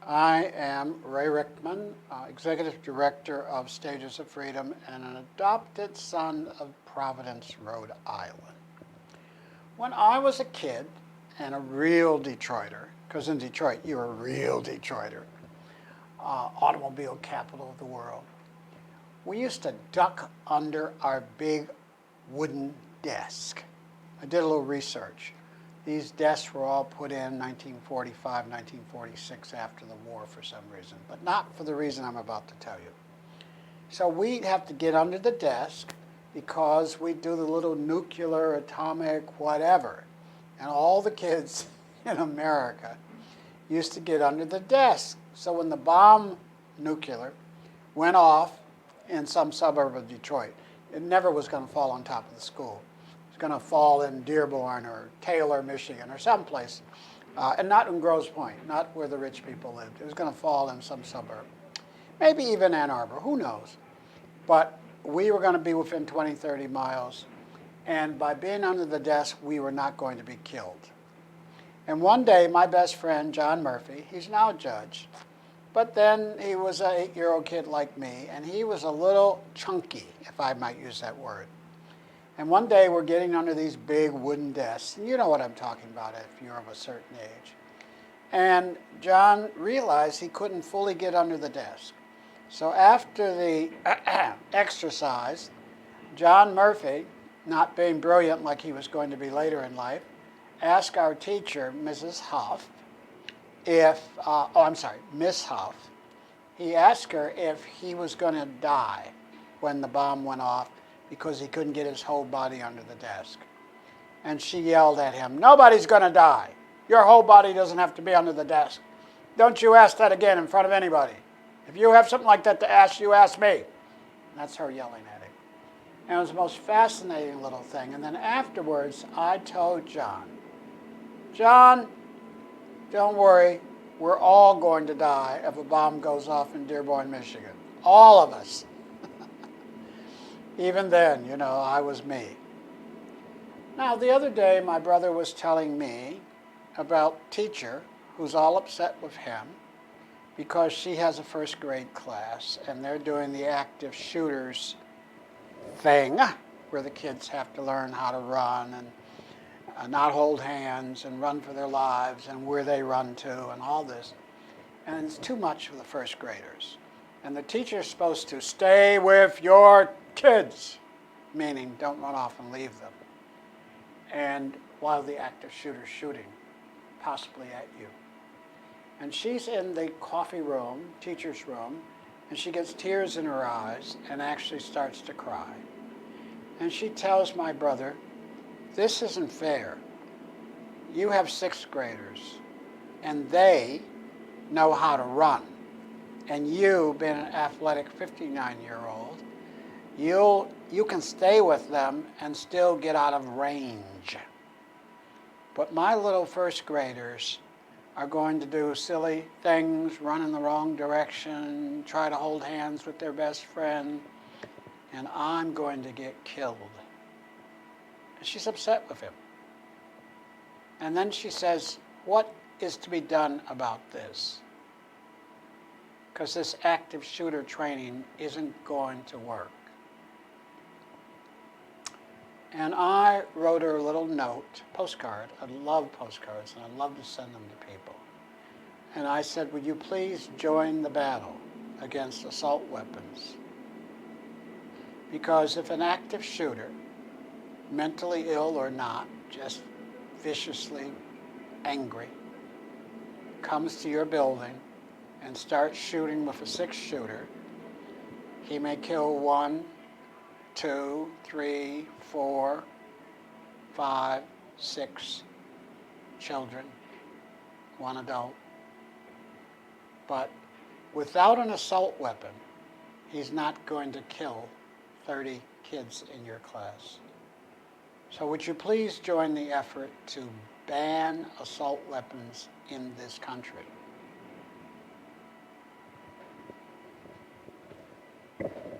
I am Ray Rickman, Executive Director of Stages of Freedom and an adopted son of Providence, Rhode Island. When I was a kid and a real Detroiter, because in Detroit you're a real Detroiter, automobile capital of the world, we used to duck under our big wooden desk. I did a little research. These desks were all put in 1945, 1946 after the war for some reason, but not for the reason I'm about to tell you. So we'd have to get under the desk because we'd do the little nuclear, atomic, whatever. And all the kids in America used to get under the desk. So when the bomb, nuclear, went off in some suburb of Detroit, it never was going to fall on top of the school. It was going to fall in Dearborn or Taylor, Michigan, or someplace, and not in Grosse Pointe, not where the rich people lived. It was going to fall in some suburb, maybe even Ann Arbor, who knows. But we were going to be within 20, 30 miles, and by being under the desk, we were not going to be killed. And one day, my best friend, John Murphy, he's now a judge, but then he was an 8-year-old kid like me, and he was a little chunky, if I might use that word. And one day we're getting under these big wooden desks, and you know what I'm talking about if you're of a certain age. And John realized he couldn't fully get under the desk. So after the exercise, John Murphy, not being brilliant like he was going to be later in life, asked our teacher, Mrs. Huff, Miss Huff, he asked her if he was going to die when the bomb went off because he couldn't get his whole body under the desk. And she yelled at him, "Nobody's going to die. Your whole body doesn't have to be under the desk. Don't you ask that again in front of anybody. If you have something like that to ask, you ask me." And that's her yelling at him. And it was the most fascinating little thing. And then afterwards, I told John, don't worry, we're all going to die if a bomb goes off in Dearborn, Michigan. All of us. Even then, you know, I was me. Now, the other day, my brother was telling me about a teacher who's all upset with him because she has a first grade class and they're doing the active shooters thing where the kids have to learn how to run and not hold hands and run for their lives and where they run to and all this. And it's too much for the first graders. And the teacher's supposed to stay with your kids, meaning don't run off and leave them. And while the active shooter's shooting, possibly at you. And she's in the coffee room, teacher's room, and she gets tears in her eyes and actually starts to cry. And she tells my brother, "This isn't fair. You have 6th graders, and they know how to run. And you, being an athletic 59-year-old, you can stay with them and still get out of range. But my little first graders are going to do silly things, run in the wrong direction, try to hold hands with their best friend, and I'm going to get killed." And she's upset with him. And then she says, "What is to be done about this? Because this active shooter training isn't going to work." And I wrote her a little note, postcard. I love postcards, and I love to send them to people. And I said, "Would you please join the battle against assault weapons? Because if an active shooter, mentally ill or not, just viciously angry, comes to your building and starts shooting with a 6-shooter, he may kill 1, 2, 3, 4, 5, 6 children, 1 adult. But without an assault weapon, he's not going to kill 30 kids in your class. So would you please join the effort to ban assault weapons in this country?"